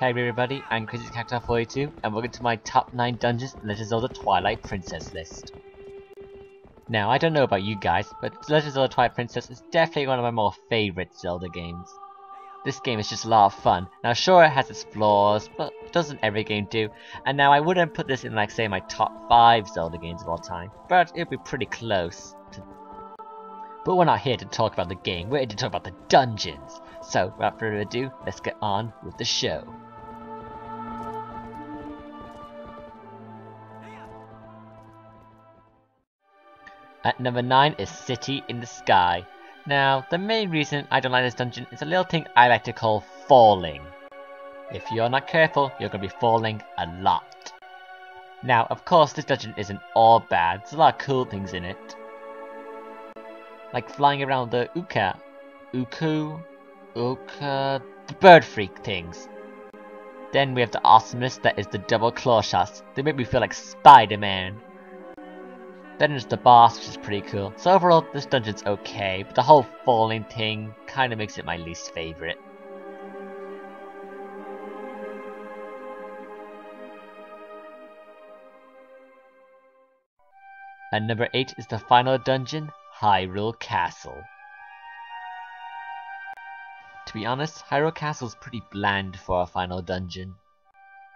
Hey everybody, I'm CrazyCacti42 and welcome to my top 9 dungeons in Legend of Zelda Twilight Princess list. Now, I don't know about you guys, but Legend of Zelda Twilight Princess is definitely one of my more favourite Zelda games. This game is just a lot of fun. Now sure, it has its flaws, but doesn't every game do? And now I wouldn't put this in like say my top 5 Zelda games of all time, but it'd be pretty close. But we're not here to talk about the game, we're here to talk about the dungeons. So, without further ado, let's get on with the show. At number 9 is City in the Sky. Now, the main reason I don't like this dungeon is a little thing I like to call falling. If you're not careful, you're going to be falling a lot. Now, of course, this dungeon isn't all bad, there's a lot of cool things in it. Like flying around the the bird freak things. Then we have the awesomeness that is the double claw shots. They make me feel like Spider-Man. Then there's the boss, which is pretty cool. So overall, this dungeon's okay, but the whole falling thing kind of makes it my least favorite. At number 8 is the final dungeon, Hyrule Castle. To be honest, Hyrule Castle is pretty bland for a final dungeon.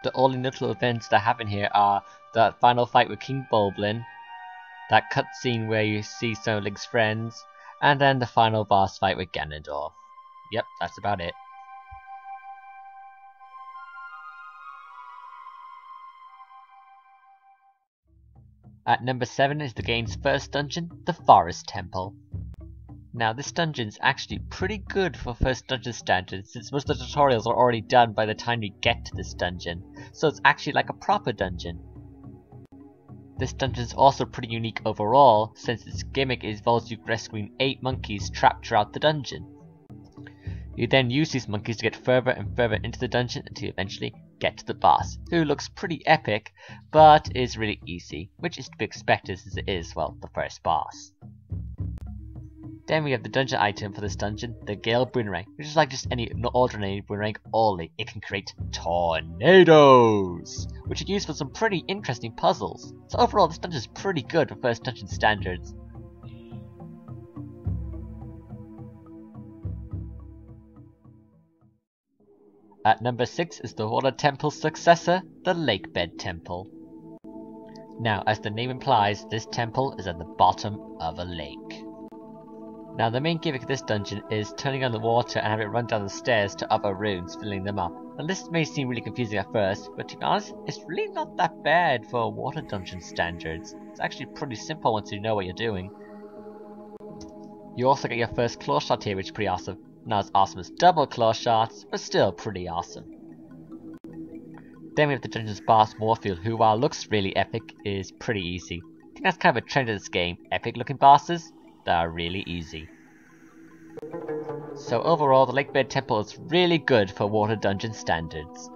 The only notable events that happen here are the final fight with King Boblin, that cutscene where you see some of Link's friends, and then the final boss fight with Ganondorf. Yep, that's about it. At number 7 is the game's first dungeon, the Forest Temple. Now this dungeon's actually pretty good for first dungeon standards, since most of the tutorials are already done by the time you get to this dungeon, so it's actually like a proper dungeon. This dungeon's also pretty unique overall, since its gimmick involves you rescuing 8 monkeys trapped throughout the dungeon. You then use these monkeys to get further and further into the dungeon until you eventually get to the boss, who looks pretty epic, but is really easy, which is to be expected since it is, well, the first boss. Then we have the dungeon item for this dungeon, the Gale Boomerang, which is like just any ordinary boomerang, only it can create tornadoes, which are used for some pretty interesting puzzles. So overall, this dungeon is pretty good for first dungeon standards. At number 6 is the Water Temple's successor, the Lakebed Temple. Now, as the name implies, this temple is at the bottom of a lake. Now, the main gimmick of this dungeon is turning on the water and have it run down the stairs to other rooms, filling them up. Now, this may seem really confusing at first, but to be honest, it's really not that bad for water dungeon standards. It's actually pretty simple once you know what you're doing. You also get your first claw shot here, which is pretty awesome. Not as awesome as double claw shots, but still pretty awesome. Then we have the dungeon's boss, Morfield, who while looks really epic, is pretty easy. I think that's kind of a trend of this game. Epic looking bosses that are really easy. So overall, the Lakebed Temple is really good for water dungeon standards.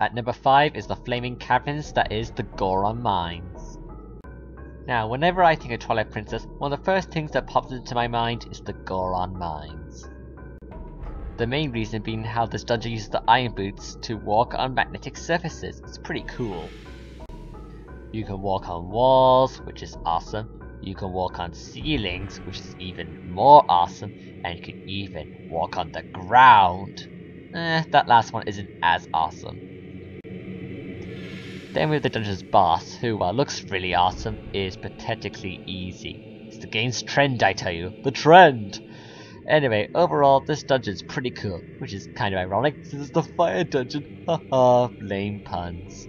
At number 5 is the Flaming Caverns, that is the Goron Mines. Now, whenever I think of Twilight Princess, one of the first things that pops into my mind is the Goron Mines. The main reason being how this dungeon uses the iron boots to walk on magnetic surfaces. It's pretty cool. You can walk on walls, which is awesome. You can walk on ceilings, which is even more awesome. And you can even walk on the ground. That last one isn't as awesome. Then we have the dungeon's boss, who while looks really awesome, is pathetically easy. It's the game's trend, I tell you. The trend! Anyway, overall, this dungeon's pretty cool, which is kind of ironic since it's the fire dungeon. Haha, lame puns.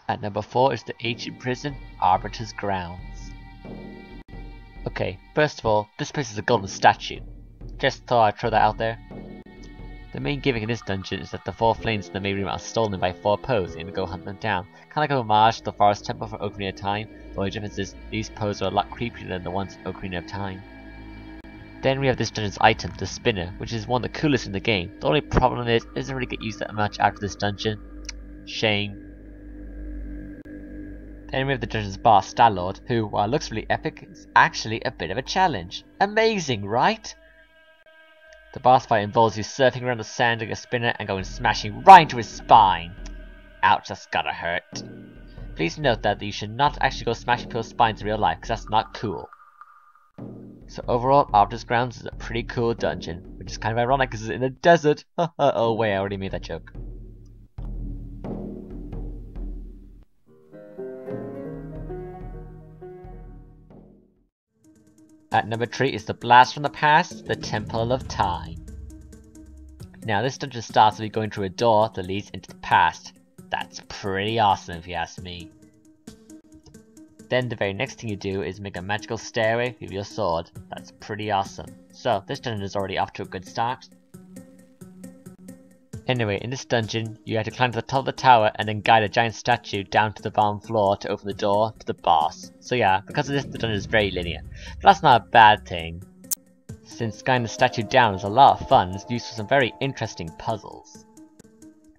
At number 4 is the ancient prison, Arbiter's Grounds. Okay, first of all, this place is a golden statue. Just thought I'd throw that out there. The main gimmick in this dungeon is that the 4 flames in the main room are stolen by 4 Poes and you go hunt them down. Kinda like a homage to the Forest Temple for Ocarina of Time, the only difference is these Poes are a lot creepier than the ones in Ocarina of Time. Then we have this dungeon's item, the spinner, which is one of the coolest in the game. The only problem is, it doesn't really get used that much after this dungeon. Shame. Then we have the dungeon's boss, Star-Lord, who, while looks really epic, is actually a bit of a challenge. Amazing, right? The boss fight involves you surfing around the sand like a spinner and going smashing right into his spine. Ouch, that's gotta hurt. Please note that you should not actually go smashing people's spines in real life, because that's not cool. So overall, Arbiter's Grounds is a pretty cool dungeon, which is kind of ironic because it's in the desert. Oh wait, I already made that joke. At number 3 is the Blast from the Past, the Temple of Time. Now this dungeon starts with you going through a door that leads into the past. That's pretty awesome if you ask me. Then the very next thing you do is make a magical stairway with your sword. That's pretty awesome. So this dungeon is already off to a good start. Anyway, in this dungeon, you have to climb to the top of the tower and then guide a giant statue down to the bottom floor to open the door to the boss. So yeah, because of this, the dungeon is very linear. But that's not a bad thing, since guiding the statue down is a lot of fun and is used for some very interesting puzzles.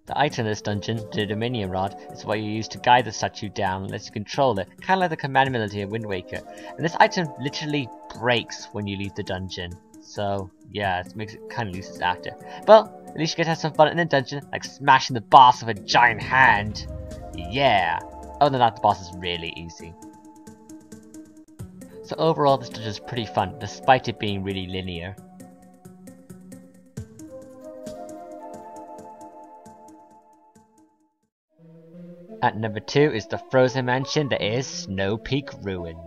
The item in this dungeon, the Dominion Rod, is what you use to guide the statue down and lets you control it, kind of like the command ability in Wind Waker. And this item literally breaks when you leave the dungeon. So yeah, it makes it kind of useless after. But at least you get to have some fun in the dungeon, like smashing the boss with a giant hand. Yeah! Other than that, the boss is really easy. So overall, this dungeon is pretty fun, despite it being really linear. At number 2 is the frozen mansion that is Snow Peak Ruins.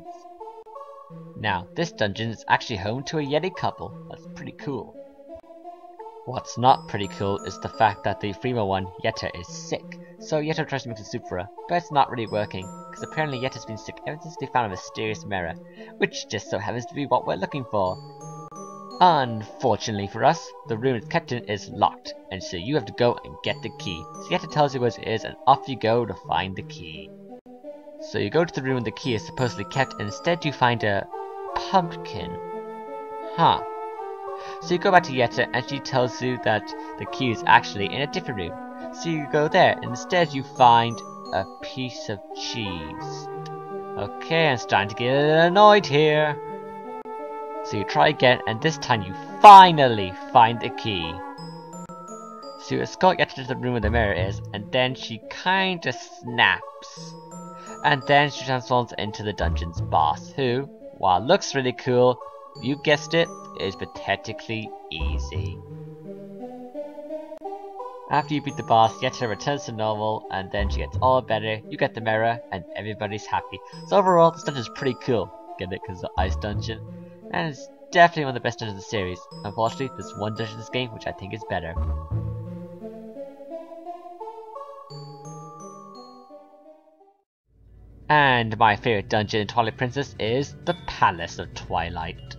Now, this dungeon is actually home to a Yeti couple. That's pretty cool. What's not pretty cool is the fact that the female one, Yetta, is sick. So Yetta tries to make some soup for her, but it's not really working, because apparently Yetta's been sick ever since they found a mysterious mirror, which just so happens to be what we're looking for. Unfortunately for us, the room it's kept in is locked, and so you have to go and get the key. So Yetta tells you what it is, and off you go to find the key. So you go to the room the key is supposedly kept, and instead you find a pumpkin. Huh. So you go back to Yetta, and she tells you that the key is actually in a different room. So you go there, and instead you find a piece of cheese. Okay, I'm starting to get annoyed here. So you try again, and this time you finally find the key. So you escort Yetta to the room where the mirror is, and then she kinda snaps. And then she transforms into the dungeon's boss, who, while looks really cool, you guessed it, is pathetically easy. After you beat the boss, Yetta returns to normal, and then she gets all better, you get the mirror, and everybody's happy. So overall, this dungeon is pretty cool. Get it, because it's the ice dungeon. And it's definitely one of the best dungeons in the series. Unfortunately, there's one dungeon in this game which I think is better. And my favourite dungeon in Twilight Princess is the Palace of Twilight.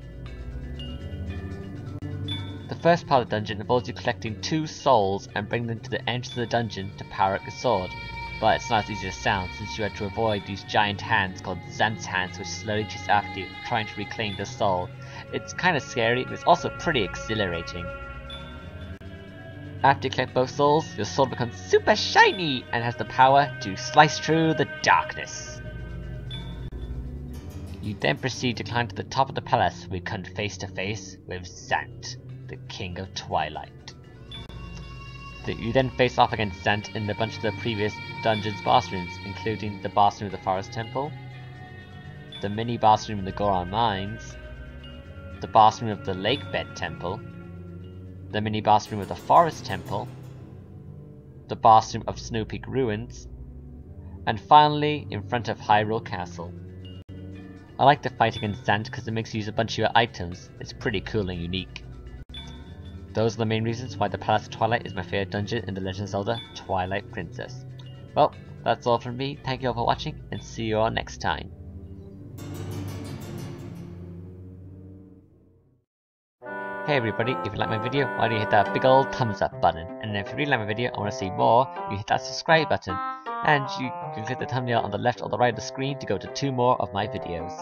The first part of the dungeon involves you collecting 2 souls and bringing them to the entrance of the dungeon to power up your sword. But it's not as easy as it sounds, since you have to avoid these giant hands called Zant's hands, which slowly chase after you, trying to reclaim the soul. It's kind of scary, but it's also pretty exhilarating. After you collect both souls, your sword becomes super shiny and has the power to slice through the darkness. You then proceed to climb to the top of the palace, where you come face to face with Zant, the King of Twilight. You then face off against Zant in a bunch of the previous dungeon's boss rooms, including the boss room of the Forest Temple, the mini boss room of the Goron Mines, the boss room of the Lakebed Temple, the mini boss room of the Forest Temple, the boss room of Snow Peak Ruins, and finally in front of Hyrule Castle. I like the fight against Zant because it makes you use a bunch of your items. It's pretty cool and unique. Those are the main reasons why the Palace of Twilight is my favourite dungeon in The Legend of Zelda Twilight Princess. Well, that's all from me. Thank you all for watching, and see you all next time. Hey everybody, if you like my video, why don't you hit that big old thumbs up button? And if you really like my video and want to see more, you hit that subscribe button. And you can click the thumbnail on the left or the right of the screen to go to 2 more of my videos.